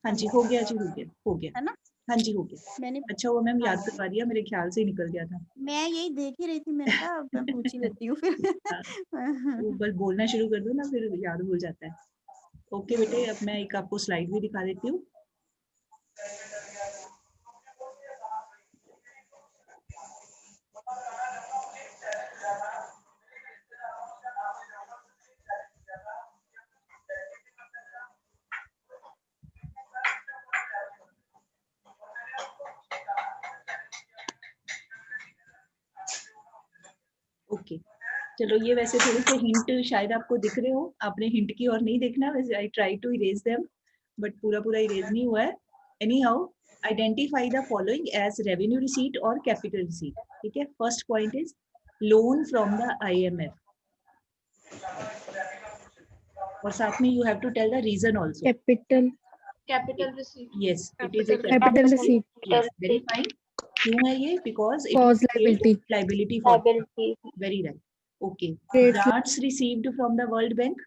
हाँ जी हो गया जी, हो गया हो गया है ना? हाँ जी हो गया। मैंने अच्छा वो मैम याद करवा दिया, मेरे ख्याल से ही निकल गया था। मैं यही देख ही रही थी, मैंने कहा अब मैं पूछ ही लेती हूँ फिर। हाँ, वो बस बोलना शुरू कर दो ना फिर याद भूल जाता है। ओके बेटे, अब मैं एक आपको स्लाइड भी दिखा देती हूँ। ओके चलो, ये वैसे थोड़े से हिंट शायद आपको दिख रहे हो, आपने हिंट की और नहीं देखना, वैसे I try to erase them but पूरा पूरा इरेज नहीं हुआ है। Anyhow, identify the following as revenue receipt और कैपिटल रिसीट। ठीक है, first point is loan from the IMF, और साथ में you have to tell the reason also. Capital receipt. Yes it is a Capital receipt. Yes very fine. क्यों है ये? Because it Cause liability. Liability for liability. Very right. Okay, Trade grants received from the World Bank.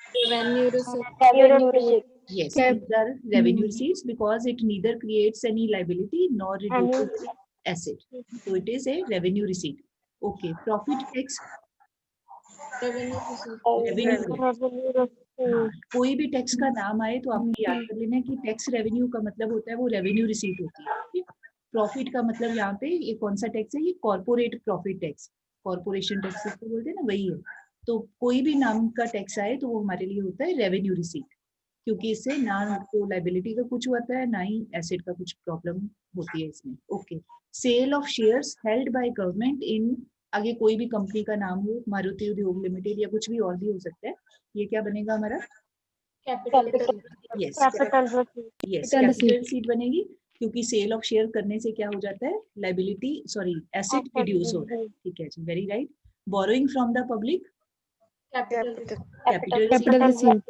Revenue receipt. Revenue receipt. Yes, Cap- these are revenue receipts because it neither creates any liability nor reduces any asset. So it is a revenue receipt. Okay, profit tax. Revenue receipt. Revenue है। Revenue हाँ, receipt. कोई भी tax का नाम आए तो आपको याद कर लेना कि टैक्स रेवेन्यू का मतलब होता है वो रेवेन्यू रिसीट होती है। प्रॉफिट का मतलब यहाँ पे ये कौन सा टैक्स है? ये corporate profit tax, corporation tax जिसको बोलते हैं ना, वही है। तो कोई भी नाम का टैक्स आए तो वो हमारे लिए होता है रेवेन्यू रिसीट, क्योंकि इससे ना तो लाइबिलिटी का कुछ होता है ना ही एसेट का कुछ प्रॉब्लम होती है इसमें। Okay, sale of shares held by government in, आगे कोई भी कंपनी का नाम हो, मारुति उद्योग लिमिटेड या कुछ भी और भी हो सकता है, ये क्या बनेगा हमारा? Capital receipt. Yes Capital receipt. Yes Capital capital receipt बनेगी, क्योंकि सेल ऑफ शेयर करने से क्या हो जाता है? लाइबिलिटी सॉरी एसेट रिड्यूस होता है। ठीक है जी, very right. Borrowing from the public, capital receipt. Capital Capital receipt.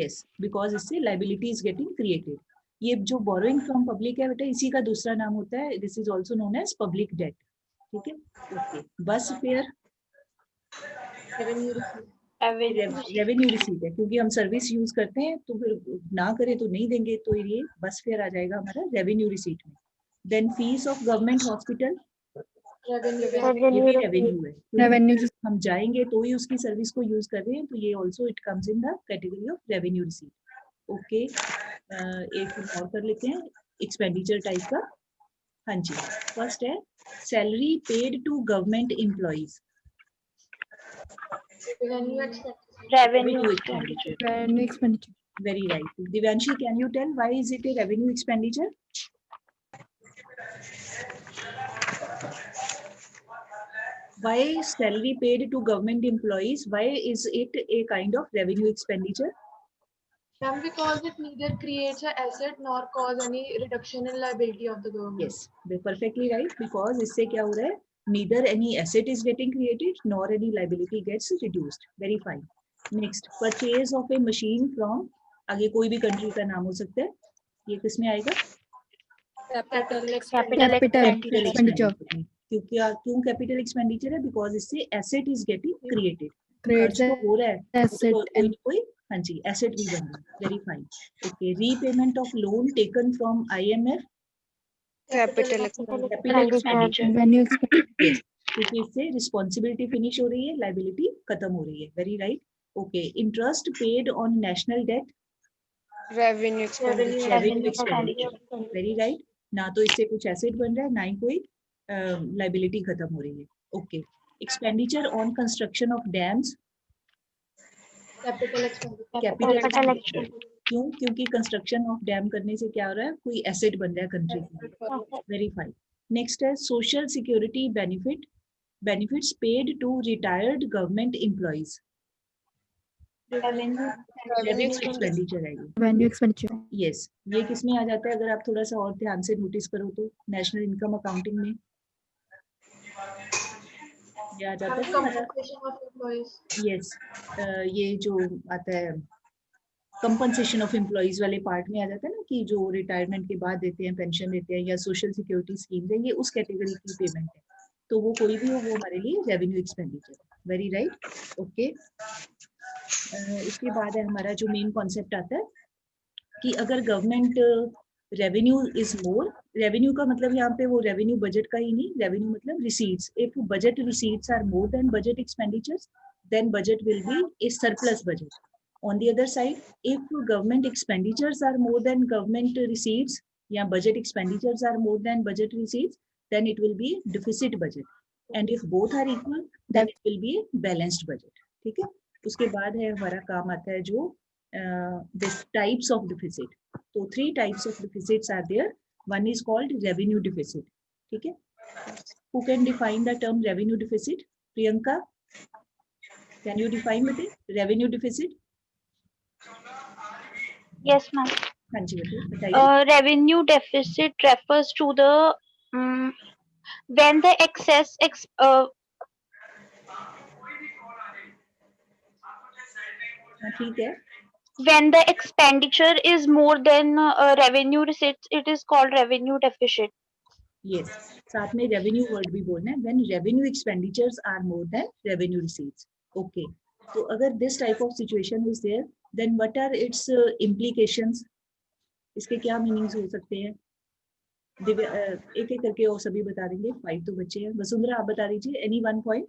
Yes, because इससे लाइबिलिटी इज गेटिंग क्रिएटेड। ये जो बोरोइंग फ्रॉम पब्लिक है बेटा, इसी का दूसरा नाम होता है, this is also known as public debt. ठीक है, okay. Bus fare revenue receipt. Revenue receipt है, क्योंकि हम सर्विस यूज करते हैं तो फिर ना करें तो नहीं देंगे, तो ये बस फेयर आ जाएगा हमारा रेवेन्यू रिसीट में। Then fees of government hospital, revenue ये Revenue भी receipt. रेवेन्यू है, क्योंकि Revenue receipt. हम जाएंगे तो ही उसकी सर्विस को यूज कर रहे हैं, तो ये also it comes in the category of revenue receipt. Okay, एक और कर लेते हैं एक्सपेंडिचर टाइप का। हाँ जी, फर्स्ट है salary paid to government employees, revenue expenditure. Revenue expenditure. Revenue expenditure. very right. Divanshi, can you tell why is it a revenue expenditure? Why salary paid to government employees, why is it a kind of revenue expenditure? Ma'am, because it neither creates an asset nor cause any reduction in liability of the government. Yes, they're perfectly right, because इससे क्या हो रहा है? Neither any asset is getting created nor any liability gets reduced. Very fine. Next, purchase of a machine from, आगे कोई भी country का नाम हो सकता है, ये किस में आएगा? Capital Capital Capital expenditure. expenditure. क्योंकि क्यों कैपिटल एक्सपेंडिचर है? बिकॉज इससे asset is getting created, Creates खर्च तो हो रहा है, asset तो कोई and ना कोई हाँ जी एसेट भी बन रहा है। Very fine. Okay, repayment of loan taken from IMF, capital capital expenditure. revenue expenditure. Yes, क्योंकि इससे रिस्पॉन्सिबिलिटी फिनिश हो रही है, लाइबिलिटी खत्म हो रही है। Very right. Okay, interest paid on national debt, revenue revenue expenditure. Very right, ना तो इससे कुछ एसेट बन रहा है ना ही कोई लाइबिलिटी खत्म हो रही है। Okay, expenditure on construction of dams, capital expenditure. Capital Capital expenditure. क्यों? क्योंकि कंस्ट्रक्शन ऑफ डैम करने से क्या हो रहा है? कोई एसेट बन रहा है कंट्री के लिए। Very fine. नेक्स्ट है social security benefit, benefits paid to retired government employees, revenue expenditure है ये। Revenue expenditure. यस, ये किस में आ जाता है? अगर आप थोड़ा सा और ध्यान से नोटिस करो तो नेशनल इनकम अकाउंटिंग में ये आ जाता है हमारा। Compensation of employees. यस, ये जो आता है कंपनसेशन ऑफ एम्प्लॉइज वाले पार्ट में आ जाता है ना, कि जो रिटायरमेंट के बाद देते हैं, पेंशन देते हैं या सोशल सिक्योरिटी स्कीम है, ये उस कैटेगरी की पेमेंट है। तो वो कोई भी हो, वो हमारे लिए रेवेन्यू एक्सपेंडिचर है। Very right. ओके, इसके बाद है हमारा जो मेन कॉन्सेप्ट आता है कि अगर government revenue is more, revenue का मतलब यहाँ पे वो रेवेन्यू बजट का ही नहीं, रेवेन्यू मतलब receipts, if budget receipts are more than budget expenditures then budget will be a surplus budget. On the other side, if government expenditures are more than government receipts, yeah, budget expenditures are more than budget receipts, then it will be deficit budget. And if both are equal, then it will be balanced budget. ठीक है? उसके बाद है हमारा काम आता है जो this types of deficit. तो 3 types of deficits are there. One is called revenue deficit. ठीक है? Who can define the term revenue deficit? Priyanka? Can you define with it? Revenue deficit? Yes, ma'am. हाँ जी बताइए. Revenue deficit refers to the when the excess हाँ ठीक है. when the expenditure is more than revenue receipts, it is called revenue deficit. Yes. साथ में revenue word भी बोलना है. When revenue expenditures are more than revenue receipts. Okay. तो अगर this type of situation is there, then what are its implications? इसके क्या meanings हो सकते हैं? एक एक करके और सभी बता देंगे. 5 तो बच्चे हैं. वसुंधरा आप बता दीजिए. Any one point?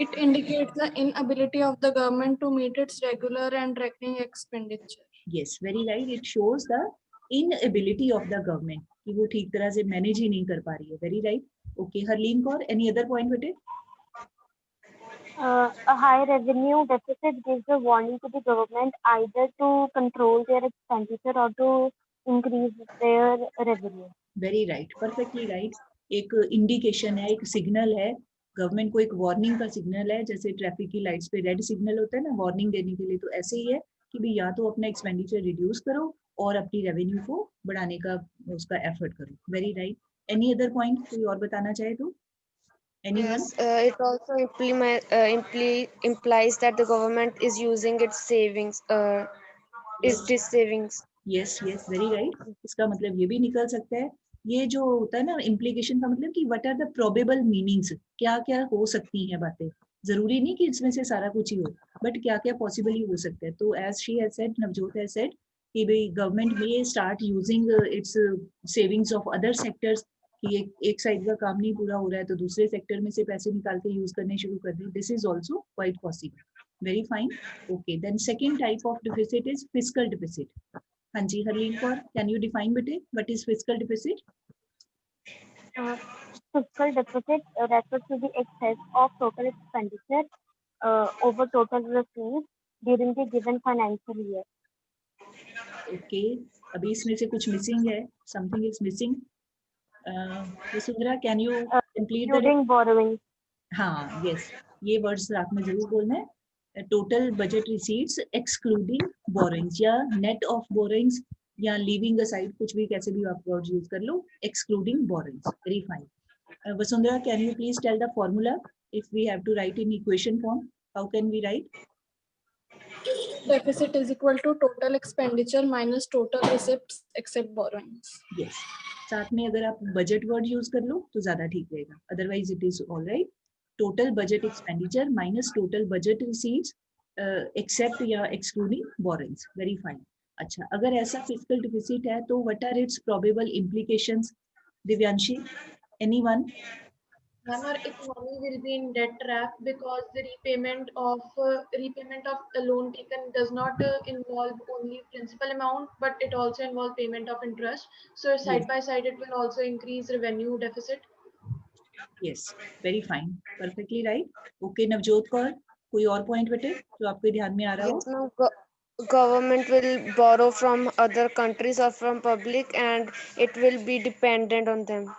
It indicates the inability of the government to meet its regular and recurring expenditure. Yes, very right. It shows the inability of the government कि वो ठीक तरह से मैनेज ही नहीं कर पा रही है. Very right. Okay, Harleen Kaur, any other point बेटे? A high revenue deficit gives a warning to the government either to control their expenditure or to increase their revenue. Very right, perfectly right. एक indication है, एक signal है, government को एक warning का signal है. जैसे ट्रैफिक की लाइट्स पे रेड सिग्नल होता है ना वार्निंग देने के लिए, तो ऐसे ही है कि भाई या तो अपना एक्सपेंडिचर रिड्यूस करो और अपनी रेवेन्यू को बढ़ाने का उसका एफर्ट करो. Very right. Any other point कोई और बताना चाहे तो? Anyone? Yes, it also implies that the government is using its savings, its savings. Yes, yes, very right. इसका मतलब ये भी निकल सकता है. ये जो होता है ना इम्प्लीकेशन का मतलब कि what are the probable meanings, क्या क्या हो सकती हैं बातें. जरूरी नहीं कि इसमें से सारा कुछ ही हो, बट क्या क्या पॉसिबली हो सकता है. तो as she has said, Navjot has said कि भाई गवर्नमेंट में start using its savings of other sectors, कि एक साइड का काम नहीं पूरा हो रहा है तो दूसरे सेक्टर में से पैसे निकाल के यूज करने शुरू कर दें. This is also quite possible. Very fine. Okay, then second type of deficit is fiscal deficit. हाँ जी Harleen Kaur, can you define बेटे what is fiscal deficit? Fiscal deficit refers to the excess of total expenditure over total receipts during the given financial year. Okay, अभी इसमें से कुछ missing है, something is missing. Vasundhara can you complete the? Including borrowing. हाँ yes, ये words रात में जरूर बोलना है. Total budget receipts excluding borrowings या नेट ऑफ बोरोइंग्स या लीविंग असाइड, कुछ भी कैसे भी आप वर्ड्स यूज कर लो. Excluding borrowings. Very fine. Vasundhara can you please tell the formula if we have to write in equation form? How can we write? Deficit is equal to total expenditure minus total receipts except borrowings. Yes, साथ में अगर आप budget word use कर लो तो ज्यादा ठीक रहेगा, otherwise it is all right. Total budget expenditure minus total budget receipts except या एक्सक्लूडिंग बोरोइंग्स. Very fine. अच्छा, अगर ऐसा फिस्कल डिफिसिट है तो what are its probable implications? Divyanshi, anyone? Ma'am, our economy will be in debt trap because the repayment of a loan taken does not involve only principal amount, but it also involves payment of interest. So side by side, it will also increase revenue deficit. Yes, very fine, perfectly right. Okay Navjot Kaur, कोई और point बेटे जो आपके ध्यान में आ रहा हो? Yes, now government will borrow from other countries or from public, and it will be dependent on them.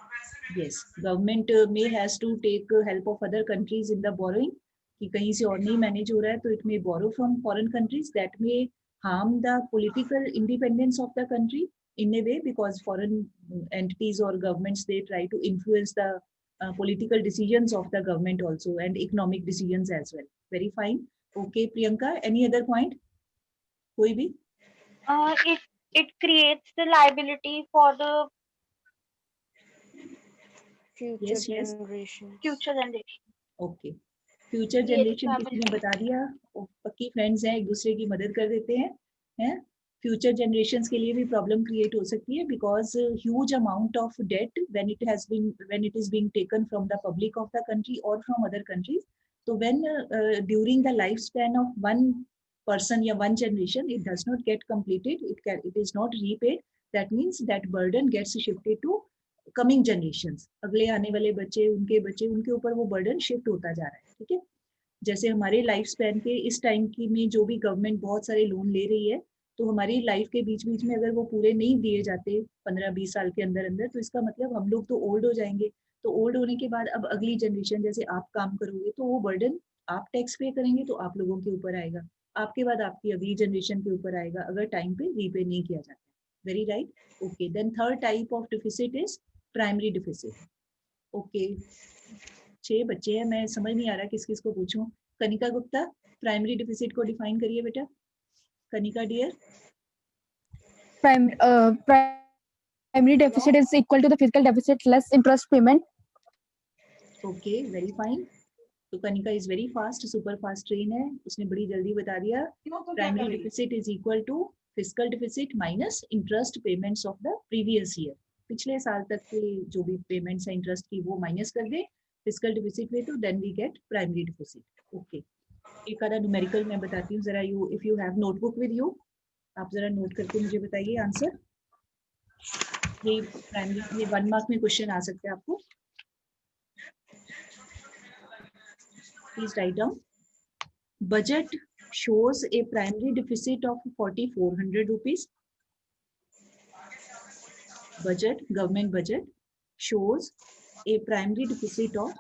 Yes, government may has to take help of other countries in the borrowing, कि कहीं से और नहीं manage हो रहा है तो it may borrow from foreign countries. That may harm the political independence of the country in a way, because foreign entities or governments, they try to influence the political decisions of the government also and economic decisions as well. Very fine. Okay Priyanka, any other point? कोई भी? It creates the liability for the Future Yes, yes. generation. future generation. Okay, future generation किसी ने बता दिया. पक्की friends हैं, एक दूसरे की मदद कर देते हैं. फ्यूचर जनरेशंस के लिए भी प्रॉब्लम क्रिएट हो सकती है, because huge amount of debt when it is being taken from the public of the country और from other countries. So when during the lifespan of one person या one generation, it does not get completed, it is not repaid, that means that burden gets shifted to coming generations. अगले आने वाले बच्चे, उनके ऊपर वो burden shift होता जा रहा है. ठीक है, जैसे हमारे लाइफ स्पैन के इस टाइम की में जो भी गवर्नमेंट बहुत सारे लोन ले रही है, तो हमारी लाइफ के बीच बीच में अगर वो पूरे नहीं दिए जाते 15-20 साल के अंदर अंदर, तो इसका मतलब हम लोग तो ओल्ड हो जाएंगे. तो ओल्ड होने के बाद अब अगली जनरेशन, जैसे आप काम करोगे तो वो बर्डन आप टैक्स पे करेंगे तो आप लोगों के ऊपर आएगा, आपके बाद आपकी अगली जनरेशन के ऊपर आएगा, अगर टाइम पे रीपे नहीं किया जाता. Very right. Okay, then third type of deficit is primary deficit. Okay, 6 बच्चे हैं, मैं समझ नहीं आ रहा किस किस को पूछूं. कनिका गुप्ता, प्राइमरी डिफिसिट को डिफाइन करिए बेटा. Kanika dear. Primary deficit is equal to the fiscal deficit less interest payment. Okay, very fine. तो Kanika is very fast, super fast train है, उसने बड़ी जल्दी बता दिया. Primary deficit is equal to fiscal deficit minus interest payments of the previous year. पिछले साल तक के जो भी पेमेंट्स है इंटरेस्ट की वो माइनस कर दे फिस्कल डिफिसिट में, तो then we get primary deficit. Okay, एक आधा न्यूमेरिकल मैं बताती हूँ जरा. You if you have notebook with you, आप जरा नोट करके मुझे बताइए आंसर. ये प्राइमरी, ये 1 मार्क में क्वेश्चन आ सकते हैं आपको. Please write down. Budget shows a primary deficit of 4,400 rupees. Budget, government budget shows a primary deficit of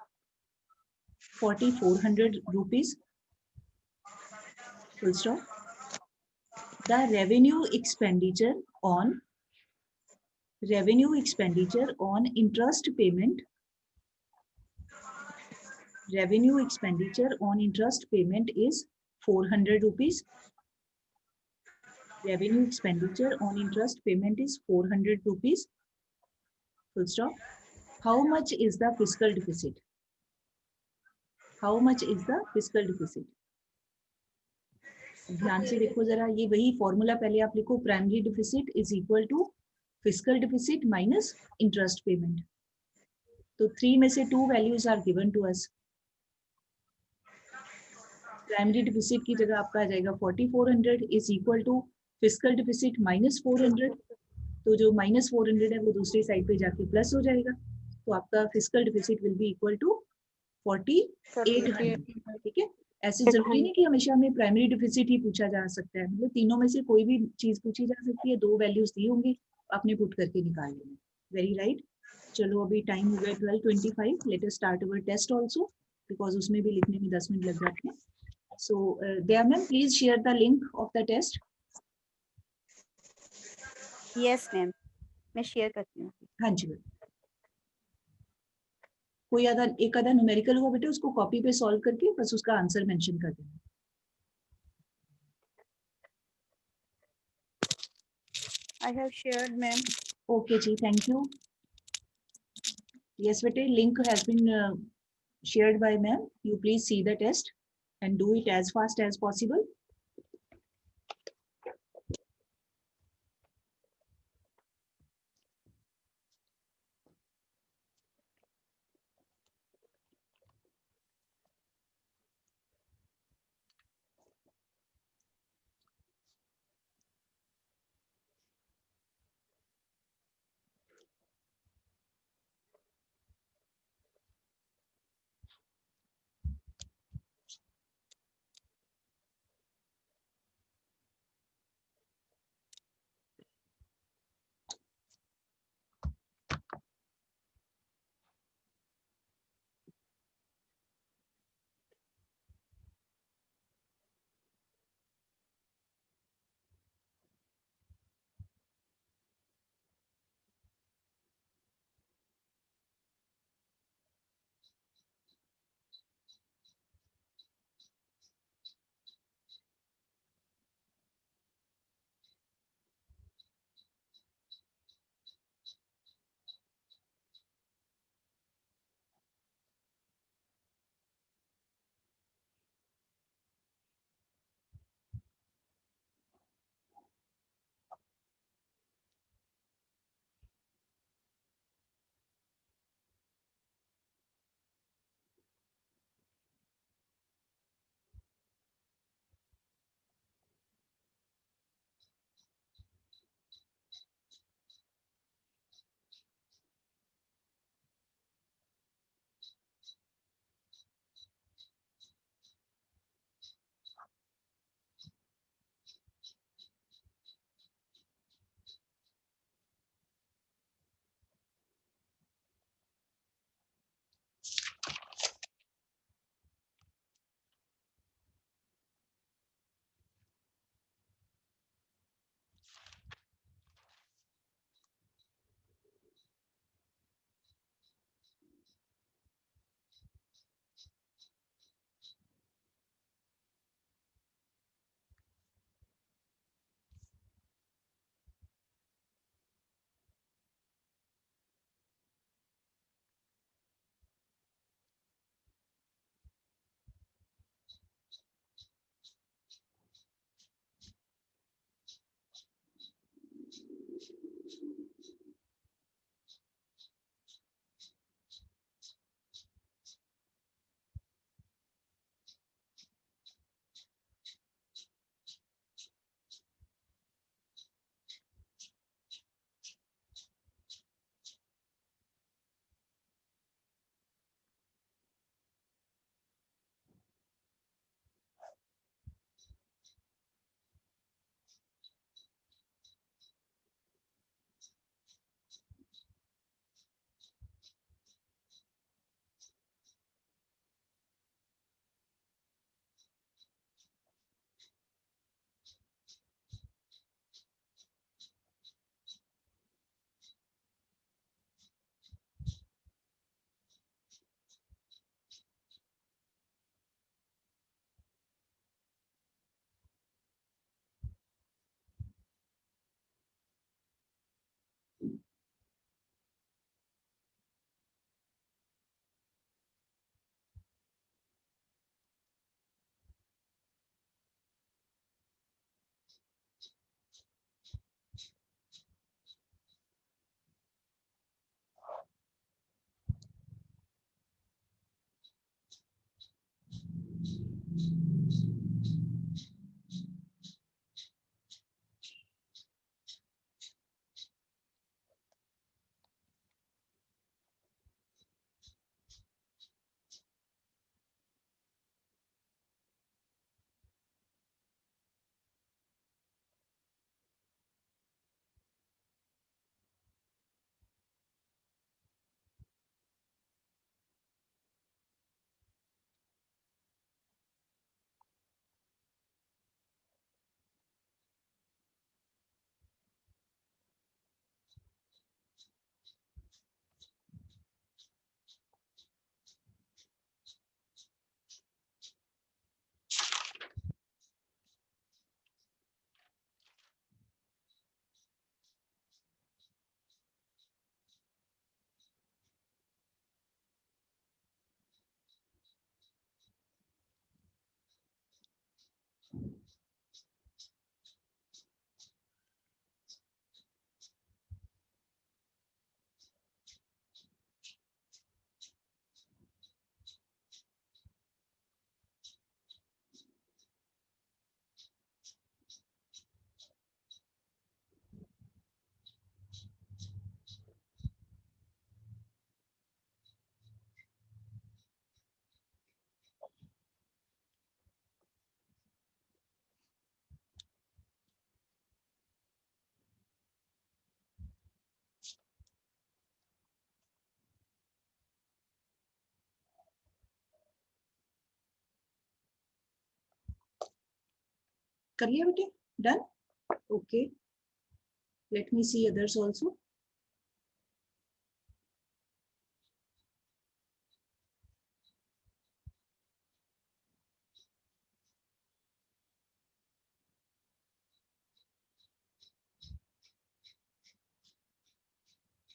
4,400 rupees. Full stop. The revenue expenditure on interest payment. Revenue expenditure on interest payment is 400 rupees. Revenue expenditure on interest payment is 400 rupees. Full stop. How much is the fiscal deficit? How much is the fiscal deficit? ध्यान से देखो जरा, ये वही formula पहले आप लिखो. Primary deficit is equal to fiscal deficit minus interest payment. तो 3 में से 2 values are given to us. Primary deficit की जगह आपका आ जाएगा 4,400 is equal to fiscal deficit minus 400. तो जो माइनस 400 है वो दूसरी साइड पे जाके प्लस हो जाएगा, तो आपका fiscal deficit will be equal to 4,800. ठीक है, ऐसे जरूरी नहीं कि हमेशा हमें प्राइमरी डिफिसिट ही पूछा जा सकता है, मतलब तीनों में से कोई भी चीज पूछी जा सकती है. 2 वैल्यूज दी होंगी, आपने पुट करके निकाल लेना. Very right. चलो अभी टाइम हो गया 12:25. Let us start our test also, because उसमें भी लिखने में 10 मिनट लग जाते हैं. So, Dea ma'am, please share the link of the test. Yes ma'am, मैं शेयर करती हूँ. हाँ जी. कोई एक आधा न्यूमेरिकल हुआ बेटा, उसको कॉपी पे सॉल्व करके बस उसका आंसर मेंशन कर देना. I have shared ma'am. Okay जी, थैंक यू. Yes बेटे, link has been shared by ma'am. You please see the test and do it as fast as possible. कर लिया बेटे? Done? Okay, let me see others also.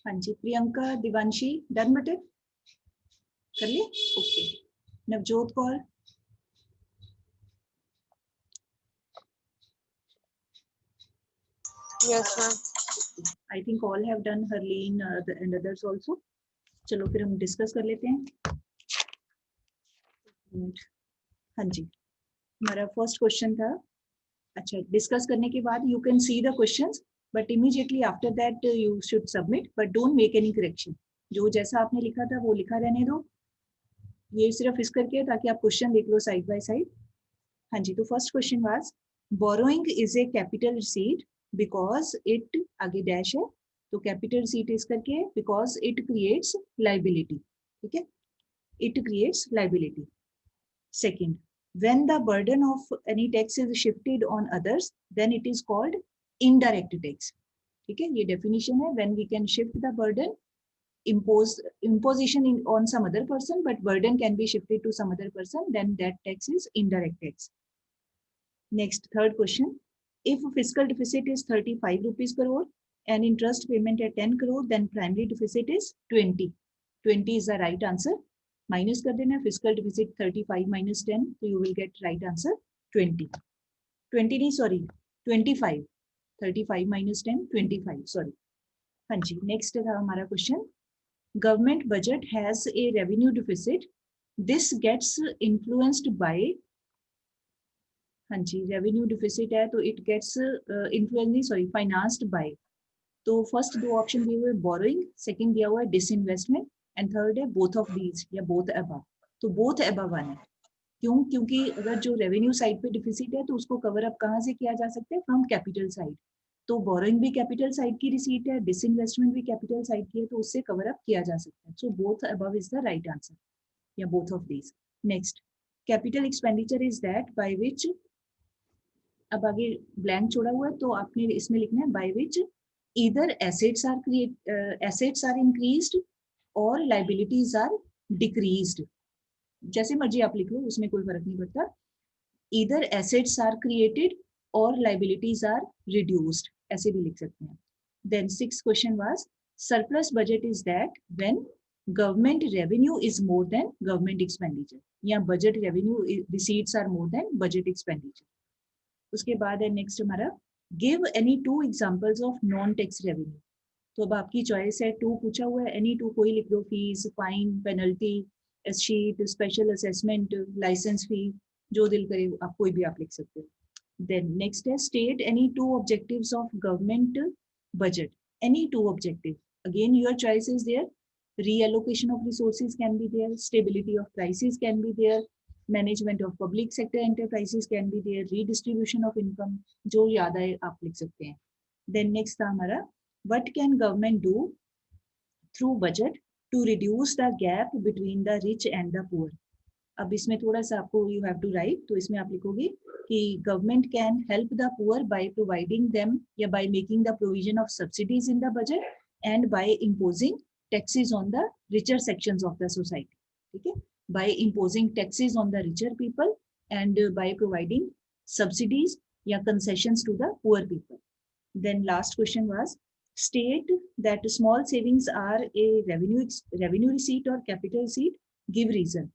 हाँ जी, Priyanka, Divanshi, done बेटे? कर लिए? Okay. Navjot Kaur. Yes, ma'am. I think all have done. Harleen and others also. चलो फिर हम डिस्कस कर लेते हैं. हाँ जी, हमारा फर्स्ट क्वेश्चन था. अच्छा, डिस्कस करने के बाद you can see the questions, but immediately after that you should submit, but don't make any correction. जो जैसा आपने लिखा था वो लिखा रहने दो. ये सिर्फ इस करके ताकि आप क्वेश्चन देख लो साइड बाय साइड. हाँ जी, तो first question was borrowing is a capital receipt because it, आगे डैश है, तो कैपिटल रिसीट इस करके बिकॉज इट क्रिएट्स लाइबिलिटी. ठीक है, it creates liability. Second, when the burden of any tax is shifted on others, then it is called indirect tax. ठीक है, ये definition है. When we can shift the burden, imposition on some other person, but burden can be shifted to some other person, then that tax is indirect tax. Next, third question. If fiscal deficit is 35 rupees crore and interest payment at 10 crore, then primary deficit is 20. 20 is the right answer. Minus कर देना, physical deficit 35 minus 10, तो you will get right answer 20. 20 नहीं, sorry 25. 35 minus 10, 25, sorry. हाँ जी, next था हमारा question. Government budget has a revenue deficit, this gets influenced by. हाँ जी, revenue deficit है तो it gets influenced, sorry, financed by. तो फर्स्ट दो ऑप्शन दिए हुए बोरोइंग, सेकंड दिया हुआ है डिसइन्वेस्टमेंट, एंड थर्ड है बोथ ऑफ दीज या बोथ अबव. तो बोथ अबव आना है. क्यों? क्योंकि अगर जो रेवेन्यू साइड पे डिफिसिट है तो उसको कवर अप कहाँ से किया जा सकता है? From capital side. तो बोरोइंग भी कैपिटल साइड की रिसीट है, डिसइन्वेस्टमेंट भी कैपिटल साइड की है, तो उससे कवर अप किया जा सकता है. So both above is the right answer, या both of these. Next, capital expenditure is that by which, अब आगे ब्लैंक छोड़ा हुआ है तो आपने इसमें लिखना है by which either assets are increased or liabilities are decreased. जैसे मर्जी आप लिख लो, उसमें कोई फर्क नहीं पड़ता. either assets are created or liabilities are reduced, ऐसे भी लिख सकते हैं. Then sixth question was surplus budget is that when government revenue is more than government expenditure, या budget revenue receipts are more than budget expenditure. उसके बाद है next हमारा give any two examples of non tax revenue. तो अब आपकी choice है, to पूछा हुआ है, एनी टू कोई लिख दो. Fees, fine, penalty, sheet, special assessment, licence fee, जो दिल करे आप कोई भी आप लिख सकते हो. देन नेक्स्ट है state any two objectives of government budget. Any two objective, again your choice is there. Reallocation of resources can be there, stability of prices can be there, management of public sector enterprises can be there, redistribution of income, जो याद आए आप लिख सकते हैं. Then next था हमारा what can government do through budget to reduce the gap between the rich and the poor. अब इसमें थोड़ा सा आपको यू हैव टू राइट, तो इसमें आप लिखोगे कि government can help the poor by providing them या by making the provision of subsidies in the budget and by imposing taxes on the richer sections of the society. ठीक है, by imposing taxes on the richer people and by providing subsidies या concessions to the poor people. Then last question was state that small savings are a revenue receipt or capital receipt. Give reason.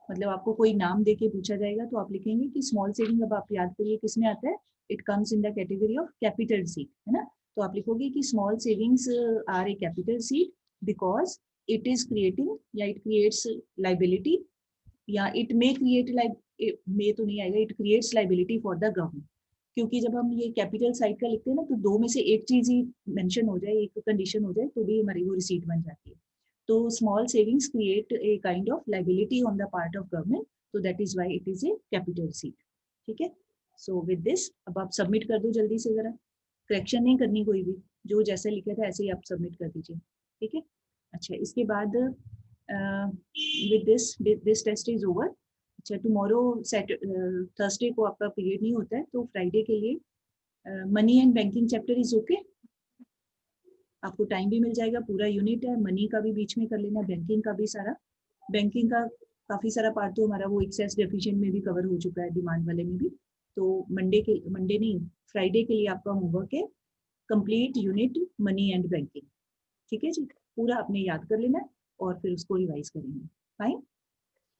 मतलब आपको कोई नाम देके पूछा जाएगा तो आप लिखेंगे कि स्मॉल सेविंग, अब आप याद करिए किस में आता है, it comes in the category of capital receipt, है ना. तो आप लिखोगे कि small savings are a capital receipt because it is creating या it creates liability या it may create may तो नहीं आएगा, it creates liability for the government. क्योंकि जब हम ये कैपिटल साइड का लिखते हैं ना तो दो में से एक चीज ही मेंशन हो जाए, एक कंडीशन हो जाए तो भी हमारी वो रिसीट बन जाती है. तो small savings create a kind of liability on the part of government, तो that is why it is a capital receipt. ठीक है, सो विद दिस अब आप सबमिट कर दो जल्दी से, जरा करेक्शन नहीं करनी कोई भी, जो जैसे लिखा था ऐसे ही आप सबमिट कर दीजिए. ठीक है, अच्छा इसके बाद with this test is over. अच्छा, टुमारो थर्सडे को आपका पीरियड नहीं होता है, तो फ्राइडे के लिए money and banking chapter is okay. आपको टाइम भी मिल जाएगा, पूरा यूनिट है, मनी का भी बीच में कर लेना, बैंकिंग का भी सारा। बैंकिंग का काफी सारा पार्ट तो हमारा वो एक्सेस डेफिशिएंट में भी कवर हो चुका है, डिमांड वाले में भी। तो मंडे नहीं, फ्राइडे के लिए आपका होमवर्क है complete unit money and banking. ठीक है जी, पूरा आपने याद कर लेना है और फिर उसको रिवाइज करेंगे। फाइन।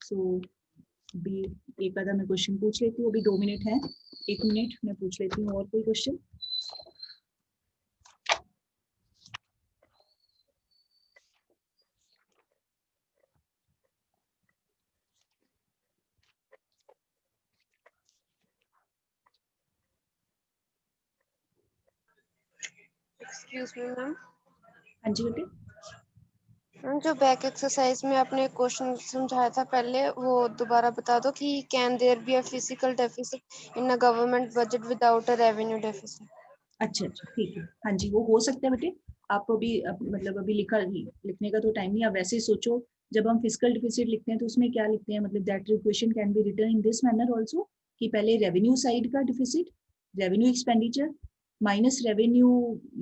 सो भी एक आधा मैं क्वेश्चन पूछ लेती हूँ, अभी 2 मिनट है, 1 मिनट मैं पूछ लेती हूँ और कोई क्वेश्चन। Excuse me ma'am. हाँ जी बेटे। मैम जो बैक एक्सरसाइज में आपने क्वेश्चन समझाया था पहले, वो दोबारा बता दो कि can there be a physical deficit in a government budget without a revenue deficit. अच्छा अच्छा, ठीक है। हाँ जी, वो हो सकता है बेटे। आप अभी मतलब अभी लिखने का तो टाइम नहीं, आप वैसे ही सोचो। जब हम फिजिकल डिफिसिट लिखते हैं तो उसमें क्या लिखते हैं, मतलब that equation can be written in this manner also, कि पहले रेवेन्यू साइड का deficit, revenue expenditure minus revenue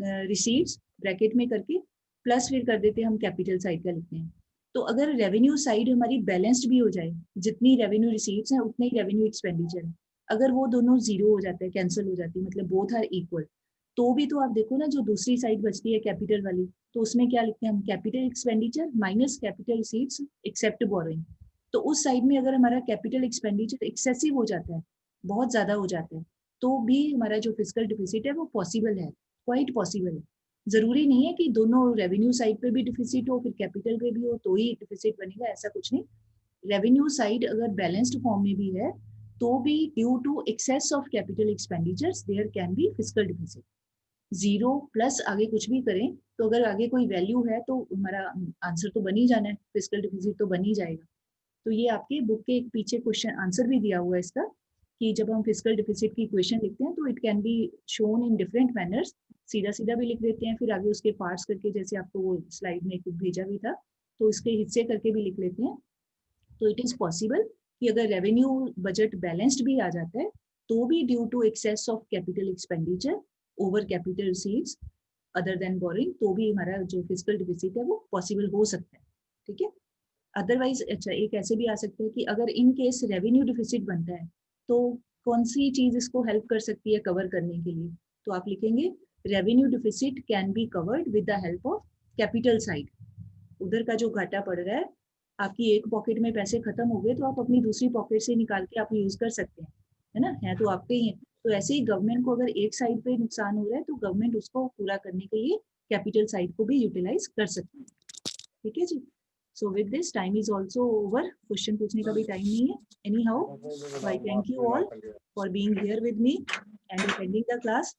receipts bracket में करके, प्लस फिर कर देते हैं हम कैपिटल साइड का लिखते हैं। तो अगर रेवेन्यू साइड हमारी बैलेंस्ड भी हो जाए, जितनी रेवेन्यू रिसीट्स हैं उतने ही रेवेन्यू एक्सपेंडिचर है, अगर वो दोनों जीरो हो जाते हैं, कैंसिल हो जाती है, मतलब बोथ आर इक्वल, तो भी तो आप देखो ना, जो दूसरी साइड बचती है कैपिटल वाली, तो उसमें क्या लिखते हैं हम, capital expenditure minus capital receipts except borrowing. तो उस साइड में अगर हमारा कैपिटल एक्सपेंडिचर एक्सेसिव हो जाता है, बहुत ज्यादा हो जाता है, तो भी हमारा जो फिजिकल डिफिसिट है वो पॉसिबल है, क्वाइट पॉसिबल है। जरूरी नहीं है कि दोनों रेवेन्यू साइड पे भी डिफिसिट हो फिर कैपिटल पे भी हो तो ही डिफिसिट बनेगा, ऐसा कुछ नहीं। रेवेन्यू साइड अगर बैलेंस्ड फॉर्म में भी है तो भी due to excess of capital expenditures there can be physical deficit. Zero plus आगे कुछ भी करें तो अगर आगे कोई वैल्यू है तो हमारा आंसर तो बन ही जाना है, फिजिकल डिफिसिट तो बन ही जाएगा। तो ये आपके बुक के एक पीछे क्वेश्चन आंसर भी दिया हुआ है इसका, कि जब हम फिजिकल डिफिसिट की इक्वेशन लिखते हैं तो it can be shown in different manners. सीधा सीधा भी लिख देते हैं, फिर आगे उसके पार्ट्स करके, जैसे आपको वो स्लाइड में कुछ भेजा भी था, तो इसके हिस्से करके भी लिख लेते हैं। तो इट इज पॉसिबल कि अगर रेवेन्यू बजट बैलेंस्ड भी आ जाता है तो भी due to excess of capital expenditure over capital receipts other than borrowing, तो भी हमारा जो फिजिकल डिफिसिट है वो पॉसिबल हो सकता है। ठीक है। अदरवाइज अच्छा, एक ऐसे भी आ सकता है कि अगर इन केस रेवेन्यू डिफिसिट बनता है तो कौन सी चीज इसको हेल्प कर सकती है कवर करने के लिए, तो आप लिखेंगे revenue deficit can be covered with the help of capital side. उधर का जो घाटा पड़ रहा है, आपकी एक पॉकेट में पैसे खत्म हो गए तो आप अपनी दूसरी पॉकेट से निकाल के आप यूज कर सकते हैं, है ना, है तो आपके ही है। तो ऐसे ही गवर्नमेंट को अगर एक साइड पे नुकसान हो रहा है तो गवर्नमेंट उसको पूरा करने के लिए कैपिटल साइड को भी यूटिलाइज कर सकती है। ठीक है जी। So with this time is also over, question पूछने का भी टाइम नहीं है। Anyhow, so I thank you all for being here with me and attending the class.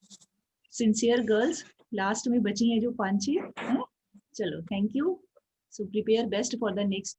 Sincere girls last में बची हैं जो 5-6 हैं। चलो, thank you. So prepare best for the next